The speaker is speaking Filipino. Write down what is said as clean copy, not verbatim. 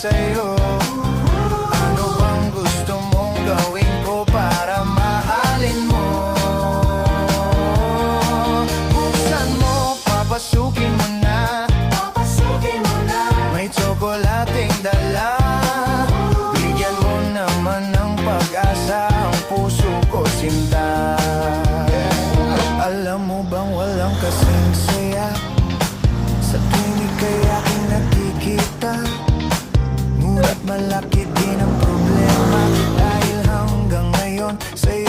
sa'yo. Ano bang gusto mong gawin ko para mahalin mo? Buksan mo, papasukin mo na. May tsokolating dala. Bigyan mo naman ng pag-asa ang puso ko, sinta. Alam mo bang walang kasing saya sa tuwing ika'y aking nakikita? Ngunit malaki din ang problema dahil hanggang ngayon sa'yo